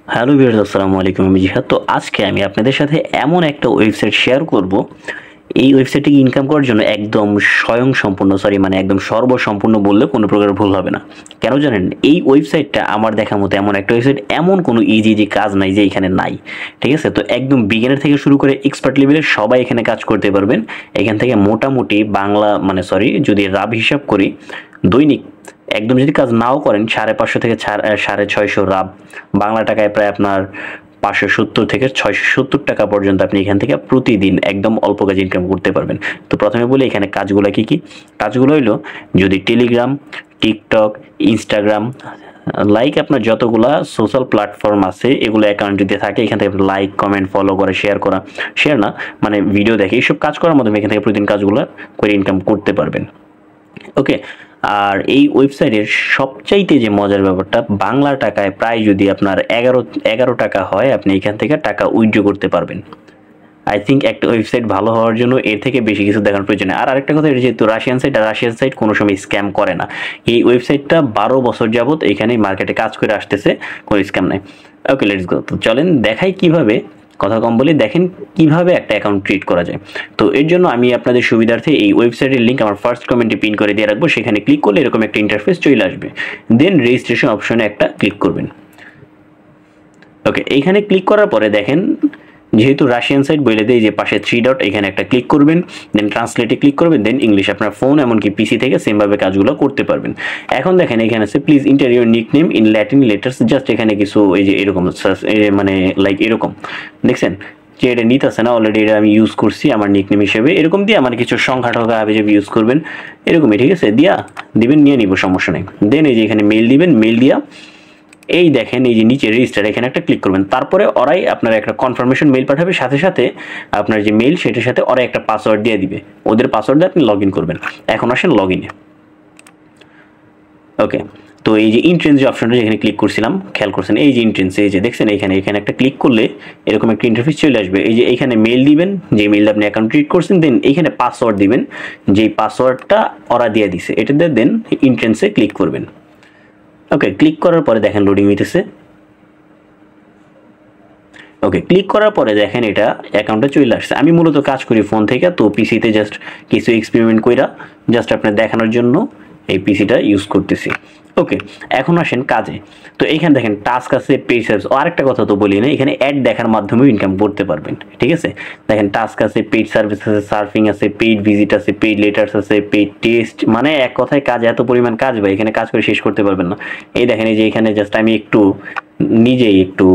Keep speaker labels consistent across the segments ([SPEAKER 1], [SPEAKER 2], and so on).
[SPEAKER 1] Hello viewers, আসসালামু আলাইকুম। আমি জিহাদ। তো আজকে আমি আপনাদের সাথে এমন একটা ওয়েবসাইট শেয়ার করব। এই ওয়েবসাইটে ইনকাম করার জন্য একদম একদম সর্বসম্পূর্ণ বললে কোনো প্রকার ভুল হবে না। কেন জানেন? এই ওয়েবসাইটটা আমার দেখার মতো এমন একটা ওয়েবসাইট, এমন কোনো ইজি কাজ নাই যে এখানে নাই। ঠিক আছে? তো একদম বিগিনার থেকে শুরু করে এক্সপার্ট লেভেলের সবাই এখানে কাজ করতে পারবেন। এখান থেকে মোটামুটি যদি রাব হিসাব করি, দৈনিক একদম যদি কাজ নাও করেন 550 থেকে 650 রাব, বাংলা টাকায় প্রায় আপনার 570 থেকে 670 টাকা পর্যন্ত আপনি এখান থেকে প্রতিদিন একদম অল্প কাজে ইনকাম করতে পারবেন। তো প্রথমে বলি এখানে কাজগুলো কি কি। কাজগুলো হইলো, যদি টেলিগ্রাম, টিকটক, ইনস্টাগ্রাম, আপনার যতগুলা সোশ্যাল প্ল্যাটফর্ম আছে এগুলো অ্যাকাউন্ট যদি থাকে, এখান থেকে লাইক, কমেন্ট, ফলো করা, শেয়ার না মানে ভিডিও দেখে, এইসব কাজ করার মাধ্যমে এখান থেকে প্রতিদিন কাজগুলো করে ইনকাম করতে পারবেন। ওকে। আর এই ওয়েবসাইটের সবচাইতে যে মজার ব্যাপারটা, বাংলা টাকায় প্রায় যদি আপনার 11 টাকা হয়, আপনি এখান থেকে টাকা উইথড্র করতে পারবেন। আই থিঙ্ক একটা ওয়েবসাইট ভালো হওয়ার জন্য এর থেকে বেশি কিছু দেখার প্রয়োজন নেই। আর আরেকটা কথা, এটা যেহেতু রাশিয়ান সাইট কোনো সময় স্ক্যাম করে না। এই ওয়েবসাইটটা 12 বছর যাবত এখানে মার্কেটে কাজ করে আসতেছে, কোনো স্ক্যাম নাই। ওকে, লেটস গো। তো চলেন দেখাই কিভাবে, কথা কম বলি, দেখেন কিভাবে একটা অ্যাকাউন্ট ক্রিয়েট করা যায়। তো এর জন্য আমি আপনাদের সুবিধার্থে এই ওয়েবসাইটের লিঙ্ক আমার ফার্স্ট কমেন্টে পিন করে দিয়ে রাখবো। সেখানে ক্লিক করলে এরকম একটা ইন্টারফেস চলে আসবে। দেন রেজিস্ট্রেশন অপশনে একটা ক্লিক করবেন। ওকে, এইখানে ক্লিক করার পরে দেখেন, যেহেতু রাশিয়ান সাইট বলে দেয়, যে পাশে 3 ডট, এখানে একটা ক্লিক করবেন, দেন ট্রান্সলেটে ক্লিক করবেন, দেন ইংলিশ। আপনার ফোন এমনকি পিসি থেকে সেমভাবে কাজগুলো করতে পারবেন। এখন দেখেন এখানে আছে please inter your nickname in Latin letters. Just এখানে কিছু এই যে এরকম এরকম দেখছেন যে এটা নিতেছে না, অলরেডি এটা আমি ইউজ করছি আমার নিকনেম হিসেবে। এরকম দিয়ে আমার কিছু সংখ্যা ঠকা হবে যে ইউজ করবেন, এরকমই। ঠিক আছে, দিবেন, নিয়ে নিব, সমস্যা নেই। দেন এই যে এখানে মেল দিবেন, মেল দিয়া এই দেখেন এই যে নিচে রেজিস্টার, এখানে একটা ক্লিক করবেন। তারপরে ওরাই আপনার একটা কনফার্মেশন মেইল পাঠাবে, সাথে সাথে আপনার যে মেইল সেটার সাথে ওরা একটা পাসওয়ার্ড দিয়ে দিবে। ওদের পাসওয়ার্ড দিয়ে আপনি লগ ইন করবেন। এখন আসেন লগ ইনে। ওকে, তো এই যে ইন্ট্রেন্স যে অপশনটা যেখানে ক্লিক করছিলাম, খেয়াল করছেন এই যে ইন্ট্রেন্স, এই যে দেখছেন এখানে একটা ক্লিক করলে এরকম একটা ইন্টারফেস চলে আসবে। এই যে এখানে মেল দিবেন, যে মেইল আপনি অ্যাকাউন্ট ক্রিয়েট করছেন, দেন এইখানে পাসওয়ার্ড দিবেন, যেই পাসওয়ার্ডটা ওরা দিয়ে দিছে এটা দিয়ে দেন ইন্ট্রেন্সে ক্লিক করবেন। ওকে, ক্লিক করার পরে দেখেন লোডিং হইতেছে। ওকে, ক্লিক করার পরে দেখেন এটা অ্যাকাউন্টে চলে আসছে। আমি মূলত কাজ করি ফোন থেকে, তো পিসিতে জাস্ট কিছু এক্সপেরিমেন্ট কইরা জাস্ট আপনার দেখানোর জন্য এই পিসিটা ইউজ করতেছি। ওকে, এখন আসেন কাজে। তো এইখানে দেখেন টাস্ক আছে, পেজ সার্ভিস। ও আরেকটা কথা তো বলি না, এখানে অ্যাড দেখার মাধ্যমেও ইনকাম করতে পারবেন। ঠিক আছে, দেখেন টাস্ক আছে, পেজ সার্ভিস আছে, সার্ফিং আছে, পেইড ভিজিট আছে, পেইড লেটার্স আছে, পেইড টেস্ট, মানে এক কথায় কাজ, এত পরিমাণ কাজ ভাই, এখানে কাজ করে শেষ করতে পারবেন না। এই দেখেন এই যে এখানে জাস্ট আমি নিজেই একটু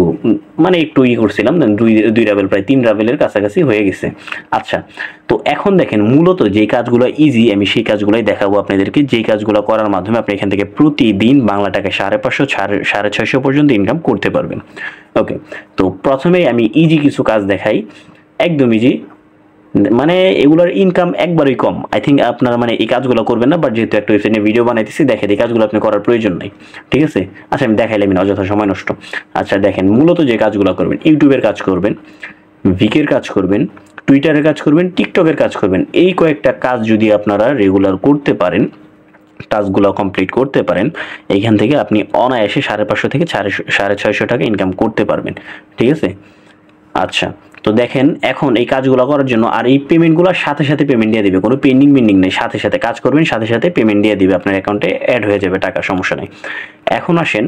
[SPEAKER 1] করছিলাম, দুই রাবেল, প্রায় 3 রাবেলের কাছাকাছি হয়ে গেছে। আচ্ছা, তো এখন দেখেন মূলত যে কাজগুলো ইজি, আমি সেই কাজগুলোই দেখাবো আপনাদেরকে, যেই কাজগুলো করার মাধ্যমে আপনি এখান থেকে প্রতিদিন বাংলা টাকায় 550 650 পর্যন্ত ইনকাম করতে পারবেন। ওকে, তো প্রথমেই আমি ইজি কিছু কাজ দেখাই, একদম ইজি। এগুলোর ইনকাম একবারই কম। আই থিঙ্ক আপনারা এই কাজগুলো করবেন না, বাট যেহেতু একটা ওয়েবসাইট নিয়ে ভিডিও বানাইতেছি, দেখেন এই কাজগুলো আপনি করার প্রয়োজন নাই। ঠিক আছে, আচ্ছা আমি দেখাইলাম না, অযথা সময় নষ্ট। আচ্ছা দেখেন, মূলত যে কাজগুলো করবেন, ইউটিউবের কাজ করবেন, ভিকের কাজ করবেন, টুইটারের কাজ করবেন, টিকটকের কাজ করবেন। এই কয়েকটা কাজ যদি আপনারা রেগুলার করতে পারেন, টাস্কগুলো কমপ্লিট করতে পারেন, এইখান থেকে আপনি অনায়াসে 550 থেকে 650 টাকা ইনকাম করতে পারবেন। ঠিক আছে, আচ্ছা তো দেখেন এখন এই কাজগুলো করার জন্য, আর এই পেমেন্টগুলোর সাথে সাথে পেমেন্ট দিয়ে দিবে, কোনো পেন্ডিং নেই, সাথে সাথে কাজ করবেন, সাথে সাথে পেমেন্ট দিয়ে দিবে, আপনার অ্যাকাউন্টে অ্যাড হয়ে যাবে টাকা, সমস্যা নেই। এখন আসেন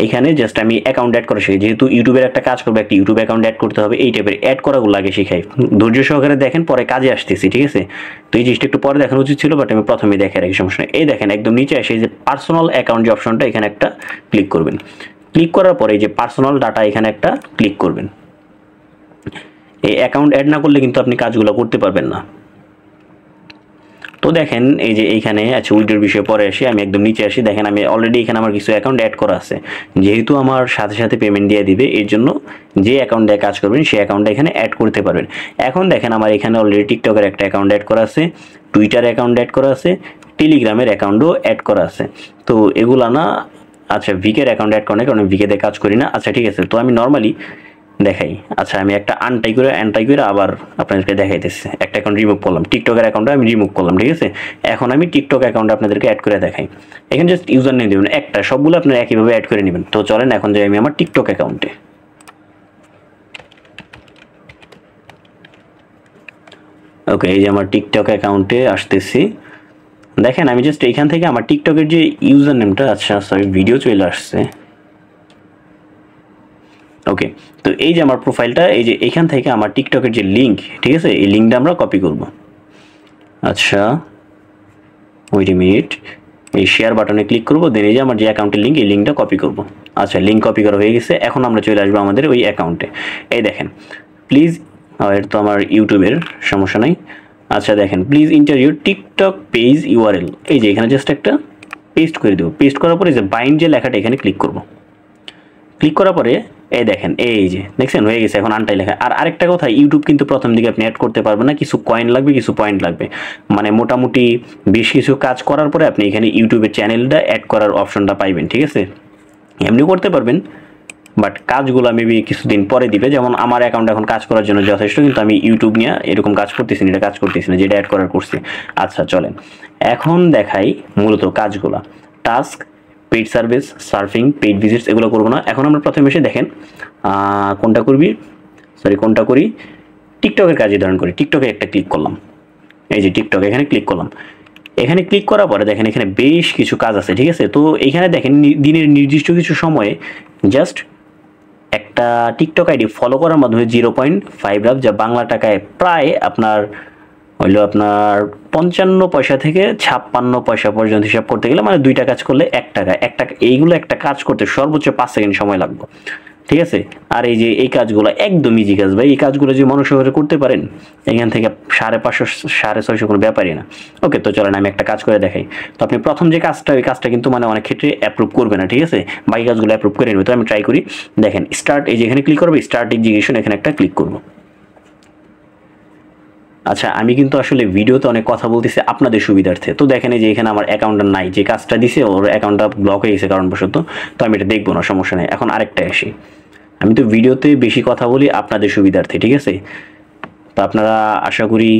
[SPEAKER 1] এইখানে জাস্ট আমি অ্যাকাউন্ট অ্যাড করা শিখি, যেহেতু ইউটিউবের একটা কাজ করবো, একটা ইউটিউব অ্যাকাউন্ট অ্যাড করতে হবে, এই টাইপের অ্যাড করাগুলো আগে শিখাই। ধৈর্য সহকারে দেখেন, পরে কাজে আসতেছি। ঠিক আছে, তো এই জিনিসটা একটু পরে দেখানো উচিত ছিল, বাট আমি প্রথমেই দেখে রাখি, সমস্যা নেই। এই দেখেন একদম নিচে আসে যে পার্সোনাল অ্যাকাউন্ট যে অপশনটা, এখানে একটা ক্লিক করবেন। ক্লিক করার পরে এই যে পার্সোনাল ডাটা, এখানে একটা ক্লিক করবেন। এই অ্যাকাউন্ট অ্যাড না করলে কিন্তু আপনি কাজগুলো করতে পারবেন না। তো দেখেন এই যে এইখানে আচ্ছা, উইড্রোর বিষয়ে পরে আসি, আমি একদম নিচে আসি। দেখেন আমি অলরেডি এখানে আমার কিছু অ্যাকাউন্ট অ্যাড করা আছে, যেহেতু আমার সাথে সাথে পেমেন্ট দিয়ে দিবে, এর জন্য যে অ্যাকাউন্ট দিয়ে কাজ করবেন সেই অ্যাকাউন্টটা এখানে অ্যাড করতে পারবেন। এখন দেখেন আমার এখানে অলরেডি টিকটকের একটা অ্যাকাউন্ট অ্যাড করা আছে, টুইটার অ্যাকাউন্ট অ্যাড করা আছে, টেলিগ্রামের অ্যাকাউন্টও অ্যাড করা আছে। তো এগুলা না, আচ্ছা ভিকের অ্যাকাউন্ট অ্যাড করা নেই, কারণ ভিকে দিয়ে কাজ করি না। আচ্ছা ঠিক আছে, তো আমি নর্মালি দেখাই। আচ্ছা আমি একটা আনটাই করে আবার আপনাদেরকে দেখাইতেছি। একটা অ্যাকাউন্ট রিমুভ করলাম, টিকটকের অ্যাকাউন্টটা আমি রিমুভ করলাম, ঠিক আছে। এখন আমি টিকটক অ্যাকাউন্ট আপনাদেরকে অ্যাড করে দেখাই। এখানে জাস্ট ইউজার নেম দেবেন একটা, সবগুলো আপনারা একইভাবে অ্যাড করে নেবেন। তো চলেন এখন যাই আমি আমার টিকটক অ্যাকাউন্টে। ওকে, এই যে আমার টিকটক অ্যাকাউন্টে আসতেছি। দেখেন আমি জাস্ট এইখান থেকে আমার টিকটকের যে ইউজার নেমটা, আচ্ছা সরি ভিডিও চলে আসছে। ওকে, তো এই যে আমার প্রোফাইলটা, এই যে এখান থেকে আমার টিকটকের যে লিঙ্ক, ঠিক আছে, এই লিঙ্কটা আমরা কপি করব। আচ্ছা ওয়েট এ মিনিট, এই শেয়ার বাটনে ক্লিক করব, দেন এই যে আমার যে অ্যাকাউন্টের লিঙ্ক, এই লিঙ্কটা কপি করব। আচ্ছা লিঙ্ক কপি করা হয়ে গেছে। এখন আমরা চলে আসবো আমাদের ওই অ্যাকাউন্টে। এই দেখেন প্লিজ, এটা তো আমার ইউটিউবের, সমস্যা নাই। আচ্ছা দেখেন please inter your TikTok page URL, এই যে এখানে জাস্ট একটা পেস্ট করে দেবো। পেস্ট করার পরে যে বাইন্ড যে লেখাটা, এখানে ক্লিক করব। ক্লিক করার পরে এই দেখেন, এই যে দেখছেন হয়ে গেছে। এখন আনটাই লেখা। আর আরেকটা কথা, ইউটিউব কিন্তু প্রথম দিকে আপনি অ্যাড করতে পারবেন না, কিছু কয়েন লাগবে, কিছু পয়েন্ট লাগবে। মানে মোটামুটি বেশ কিছু কাজ করার পরে আপনি এখানে ইউটিউবের চ্যানেলটা অ্যাড করার অপশনটা পাইবেন, ঠিক আছে। এমনি করতে পারবেন, বাট কাজগুলো মেবি কিছুদিন পরে দিবে। যেমন আমার অ্যাকাউন্ট এখন কাজ করার জন্য যথেষ্ট, কিন্তু আমি ইউটিউব নিয়ে এরকম কাজ করতেছি না, এটা কাজ করতেছি না, যেটা অ্যাড করার করছি। আচ্ছা চলেন এখন দেখাই মূলত কাজগুলো। Task, paid service, surfing, paid visits, এগুলো করবো না। এখন আমরা প্রথমে এসে দেখেন কোনটা করি, টিকটকের কাজই ধারণ করি। টিকটকে একটা ক্লিক করলাম, এই যে টিকটক, এখানে ক্লিক করলাম। এখানে ক্লিক করার পরে দেখেন এখানে বেশ কিছু কাজ আছে, ঠিক আছে। তো এখানে দেখেন দিনের নির্দিষ্ট কিছু সময়ে জাস্ট একটা টিকটক আইডি ফলো করার মাধ্যমে 0.5 লাখ, যা বাংলা টাকায় প্রায় আপনার হইলো আপনার 55 পয়সা থেকে 56 পয়সা পর্যন্ত হিসাব করতে গেলে, মানে 2টা কাজ করলে 1 টাকা। এইগুলো একটা কাজ করতে সর্বোচ্চ 5 সেকেন্ড সময় লাগবে, ঠিক আছে। আর এই যে এই কাজগুলো একদম ইজি কাজ ভাই, এই কাজগুলো যে মানুষ করতে পারেন, এখান থেকে 550 650 কোনো ব্যাপারই না। ওকে, তো চলেন আমি একটা কাজ করে দেখাই। তো আপনি প্রথম যে কাজটা, ওই কাজটা কিন্তু মানে অনেক ক্ষেত্রে অ্যাপ্রুভ করবে না, ঠিক আছে। বাকি কাজগুলো অ্যাপ্রুভ করে নেবে। তো আমি ট্রাই করি। দেখেন স্টার্ট, এই যে এখানে ক্লিক করবো, স্টার্ট এক্সিকিউশন, এখানে একটা ক্লিক করবো। আচ্ছা আমি কিন্তু আসলে ভিডিওতে অনেক কথা বলতেছি আপনাদের সুবিধার্থে। তো দেখেন এই যে এখানে আমার অ্যাকাউন্টটা নাই, যে কাজটা দিছে ওর অ্যাকাউন্টটা ব্লক হয়ে গেছে কারণবশত। তো আমি এটা দেখবো না, সমস্যা নেই। এখন আরেকটা আসি, আমি তো ভিডিওতে বেশি কথা বলি আপনাদের সুবিধার্থে, ঠিক আছে। তো আপনারা আশা করি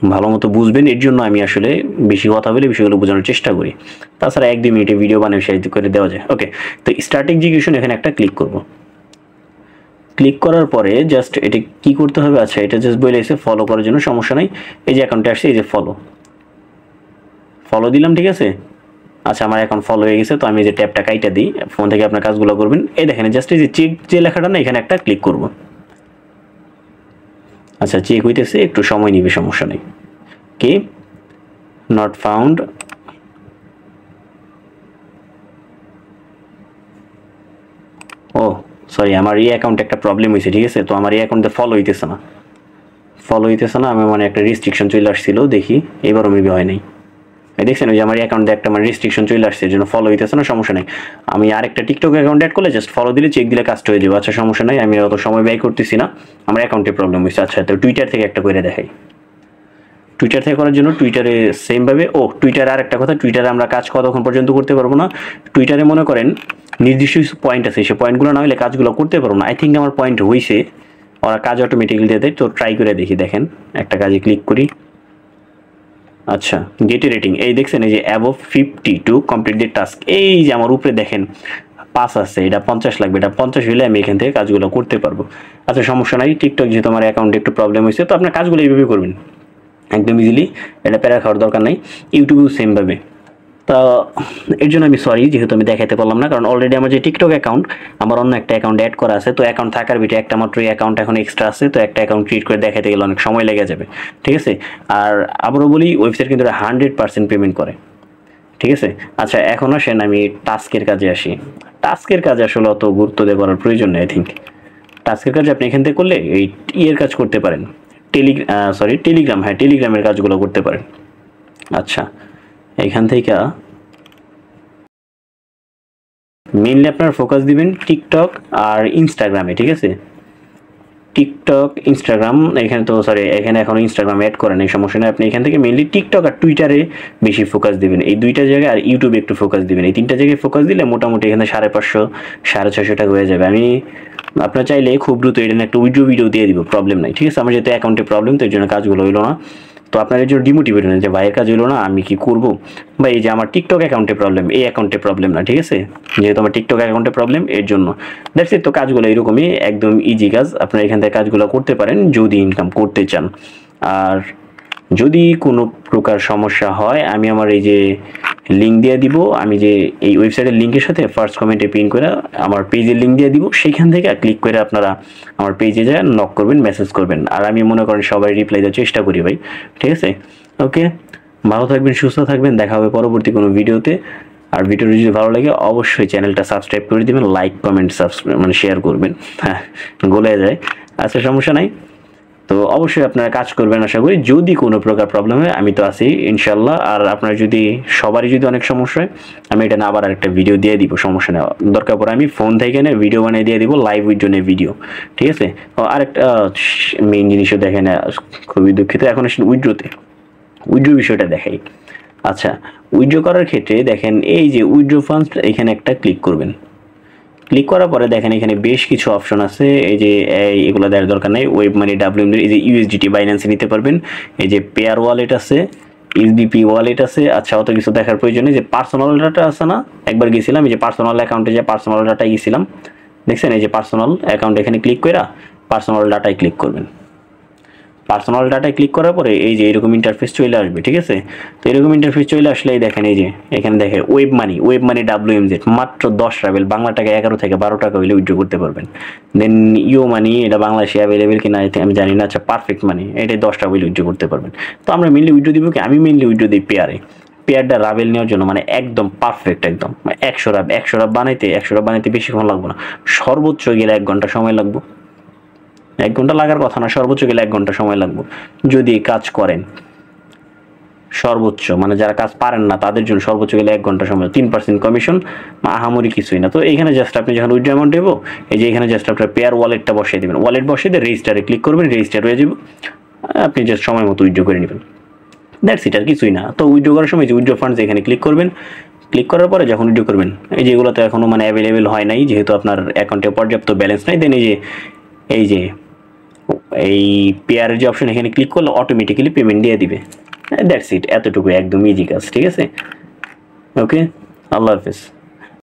[SPEAKER 1] ভালো মতো বুঝবেন, এর জন্য আমি আসলে বেশি কথা বলে বিষয়গুলো বোঝানোর চেষ্টা করি। তাছাড়া 1-2 মিনিটে ভিডিও বানিয়ে শেষ করে দেওয়া যায়। ওকে, তো স্টার্ট এক্সিকিউশন, এখানে একটা ক্লিক করব। ক্লিক করার পরে জাস্ট এটা কি করতে হবে, আচ্ছা এটা জাস্ট বলে এসে ফলো করার জন্য, সমস্যা নাই। এই যে অ্যাকাউন্টে আসছে, এই যে ফলো দিলাম, ঠিক আছে। আচ্ছা আমার অ্যাকাউন্ট ফলো হয়ে গেছে। তো আমি যে ট্যাবটা কাইটা দিই, ফোন থেকে আপনার কাজগুলো করবেন। এই দেখেন জাস্ট এই যে চেক যে লেখাটা না, এখানে একটা ক্লিক করব। আচ্ছা চেক হইতেছে, একটু সময় নিবে, সমস্যা নেই। কি নট ফাউন্ড, ও সরি, আমার এই অ্যাকাউন্টে একটা প্রবলেম হয়েছে, ঠিক আছে। তো আমার এই অ্যাকাউন্টে ফলো হইতেছে না, আমি মানে একটা রেস্ট্রিকশন চলে আসছিল, দেখি এবারও মেবি হয় নাই। দেখছেন ওই যে আমার অ্যাকাউন্টে একটা মানে রেস্ট্রিকশন চলে আসছে, এর জন্য ফলো হইতেছে না, সমস্যা নেই। আমি আরেকটা টিকটক অ্যাকাউন্ট অ্যাড করলে জাস্ট ফলো দিলে, চেক দিলে কাজটা হয়ে যাবে। আচ্ছা সমস্যা নেই, আমি অত সময় ব্যয় করতেছি না, আমার অ্যাকাউন্টে প্রবলেম হয়েছে। আচ্ছা তো টুইটার থেকে একটা করে দেখাই। টুইটার থেকে করার জন্য টুইটারে সেমভাবে, টুইটারে আর একটা কথা, টুইটারে আমরা কাজ কতক্ষণ পর্যন্ত করতে পারবো না। টুইটারে মনে করেন নির্দিষ্ট কিছু পয়েন্ট আছে, সেই পয়েন্টগুলো না হলে কাজগুলো করতে পারবো না। আই থিঙ্ক আমার পয়েন্ট হয়েছে, ওরা কাজ অটোমেটিক্যালি দিয়ে দেয়। তো ট্রাই করে দেখি, দেখেন একটা কাজে ক্লিক করি। আচ্ছা গেট রেটিং, এই দেখছেন এই যে above 50 to complete the task, এই যে আমার উপরে দেখেন 5 আছে, এটা 50 লাগবে, এটা 50 হলে আমি এখান থেকে কাজগুলো করতে পারবো। আচ্ছা সমস্যা নাই, টিকটক যেহেতু আমার অ্যাকাউন্টে একটু প্রবলেম হয়েছে, তো আপনার কাজগুলো এইভাবে করবেন একদম ইজিলি, এটা প্যারা খাওয়ার দরকার নাই। ইউটিউবেও সেমভাবে। তো এর জন্য আমি সরি, যেহেতু আমি দেখাতে পারলাম না, কারণ অলরেডি আমার যে টিকটক অ্যাকাউন্ট, আমার অন্য একটা অ্যাকাউন্ট অ্যাড করা আছে। তো অ্যাকাউন্ট থাকার ভিতরে একটা মাত্র অ্যাকাউন্ট এখন এক্সট্রা আছে, তো একটা অ্যাকাউন্ট ক্রিয়েট করে দেখাতে গেলে অনেক সময় লেগে যাবে, ঠিক আছে। আর আবারও বলি, ওয়েবসাইট কিন্তু 100% পেমেন্ট করে, ঠিক আছে। আচ্ছা এখন আসেন আমি টাস্কের কাজে আসি। টাস্কের কাজে আসলে অত গুরুত্ব দেওয়ার প্রয়োজন নেই, আই থিঙ্ক। টাস্কের কাজে আপনি এখান থেকে করলে এই ইয়ের কাজ করতে পারেন, টেলিগ্রাম, হ্যাঁ টেলিগ্রামের কাজগুলো করতে পারেন। আচ্ছা এখান থেকে মেইনলি আপনার ফোকাস দিবেন টিকটক আর ইনস্টাগ্রামে, ঠিক আছে। টিকটক, ইনস্টাগ্রাম, এখানে তো সরি এখানে এখনো ইনস্টাগ্রাম অ্যাড করেন, এই সমস্যা নেই। আপনি এখান থেকে মেইনলি টিকটক আর টুইটারে বেশি ফোকাস দিবেন, এই 2টা জায়গায়, আর ইউটিউবে একটু ফোকাস দিবেন। এই 3টা জায়গায় ফোকাস দিলে মোটামুটি এখানে 550 650 টাকা হয়ে যাবে। আমি আপনারা চাইলে খুব দ্রুত এটা একটা ভিডিও দিয়ে দিব, প্রবলেম নাই, ঠিক আছে। আমার যেহেতু অ্যাকাউন্টে প্রবলেম, তো এই জন্য কাজগুলো হইলো না। তো আপনার এর জন্য ডিমোটিভেট হন যে ভাইয়ের কাজ হইলো না, আমি কি করব, বা এই যে আমার টিকটক অ্যাকাউন্টে প্রবলেম, এই অ্যাকাউন্টে প্রবলেম না, ঠিক আছে। যেহেতু আমার টিকটক অ্যাকাউন্টে প্রবলেম, এর জন্য দ্যাটস ইট। তো কাজগুলো এরকমই, একদম ইজি কাজ, আপনারা এখান থেকে কাজগুলো করতে পারেন যদি ইনকাম করতে চান। আর যদি কোনো প্রকার সমস্যা হয়, আমি আমার এই যে লিঙ্ক দিয়ে দিব, আমি যে এই ওয়েবসাইটের লিঙ্কের সাথে ফার্স্ট কমেন্টে পিন করে আমার পেজের লিঙ্ক দিয়ে দিব, সেইখান থেকে ক্লিক করে আপনারা আমার পেজে যায় নক করবেন, মেসেজ করবেন, আর আমি মনে করেন সবাই রিপ্লাই দেওয়ার চেষ্টা করি ভাই, ঠিক আছে। ওকে, ভালো থাকবেন, সুস্থ থাকবেন, দেখা হবে পরবর্তী কোনো ভিডিওতে। আর ভিডিওটি যদি ভালো লাগে অবশ্যই চ্যানেলটা সাবস্ক্রাইব করে দিবেন, লাইক কমেন্ট সাবস্ক্রাইব মানে শেয়ার করবেন, হ্যাঁ গলে যায়, আচ্ছা সমস্যা নাই। তো অবশ্যই আপনারা কাজ করবেন আশা করি। যদি কোনো প্রকার প্রবলেম হয় আমি তো আছি ইনশাল্লাহ। আর আপনার যদি সবারই যদি অনেক সমস্যা হয়, আমি এটা না আবার আরেকটা ভিডিও দিয়ে দিব, সমস্যা নেই। দরকার পড়ে আমি ফোন থেকে এনে ভিডিও বানিয়ে দিয়ে দিব, লাইভ উইড্রোনের ভিডিও, ঠিক আছে। আরেকটা মেইন জিনিসও দেখেন, খুবই দুঃখিত, এখন আসলে উইড্রো বিষয়টা দেখাই। আচ্ছা, উইড্রো করার ক্ষেত্রে দেখেন এই যে উইড্রো ফান্ডস, এখানে একটা ক্লিক করবেন। ক্লিক করার পরে দেখেন এখানে বেশ কিছু অপশন আছে, এই যে এগুলো দেওয়ার দরকার নেই। ওয়েব মানি, WM, এই যে USDT বাইন্যান্সে নিতে পারবেন, এই যে পেয়ার ওয়ালেট আছে, SBP ওয়ালেট আছে। আচ্ছা, অত কিছু দেখার প্রয়োজন নেই। যে পার্সোনাল ডাটা আছে না, একবার গেছিলাম এই যে পার্সোনাল অ্যাকাউন্টে, যে পার্সোনাল ডাটায় গেছিলাম, দেখছেন এই যে পার্সোনাল অ্যাকাউন্ট, এখানে ক্লিক করে পার্সোনাল ডাটায় ক্লিক করবেন। পার্সোনাল ডাটায় ক্লিক করার পরে এই যে এরকম ইন্টারফেস চলে আসবে, ঠিক আছে। তো এরকম ইন্টারফেস চলে আসলে দেখেন এই যে এখানে দেখে ওয়েব মানি WMZ মাত্র 10 রাবেল, বাংলা টাকা 11 থেকে 12 টাকা হইলে উইথড্র করতে পারবেন। দেন ইউ মানি, এটা বাংলাদেশে অ্যাভেলেবেল কিনা আমি জানি না। আচ্ছা, পারফেক্ট মানি, এটা 10 টাকা হইলে উইথড্র করতে পারবেন। তো আমরা মেনলি উইথড্র দিব কি, আমি মেনলি উইথড্র দিই পেয়ারটা রাবেল নেওয়ার জন্য, মানে একদম পারফেক্ট, একদম 100 রাব বানাইতে বেশিক্ষণ লাগবে না, সর্বোচ্চ গেলে 1 ঘন্টা সময় লাগবে। 1 ঘন্টা লাগার কথা না, সর্বোচ্চ গেলে 1 ঘন্টা সময় লাগবে যদি কাজ করেন। সর্বোচ্চ মানে যারা কাজ পারেন না তাদের জন্য সর্বোচ্চ গেলে 1 ঘন্টা সময়, 3% কমিশন, আহামরি কিছুই না। তো এইখানে জাস্ট আপনি যখন উইথড্র অ্যামাউন্ট দেবো, এই যে এখানে জাস্ট আপনার পেয়ার ওয়ালেটটা বসিয়ে দেবেন, ওয়ালেট বসিয়ে দিয়ে রেজিস্টারে ক্লিক করবেন, রেজিস্টার হয়ে যাবে, আপনি জাস্ট সময় মতো উইথড্র করে নেবেন। দ্যাটস ইট, আর কিছুই না। তো উইথড্র করার সময় যে উইথড্র ফান্ডস এখানে ক্লিক করবেন, ক্লিক করার পরে যখন উইথড্র করবেন, এই যেগুলো তো এখনও মানে অ্যাভেলেবেল হয় নাই, যেহেতু আপনার অ্যাকাউন্টে পর্যাপ্ত ব্যালেন্স নাই। দেন এই যে এই পেয়ারের যে অপশন, এখানে ক্লিক করলে অটোমেটিক্যালি পেমেন্ট দিয়ে দিবে। দ্যাটস ইট, এতটুকু, একদম ইজি কাজ, ঠিক আছে। ওকে, আল্লাহ হাফেজ।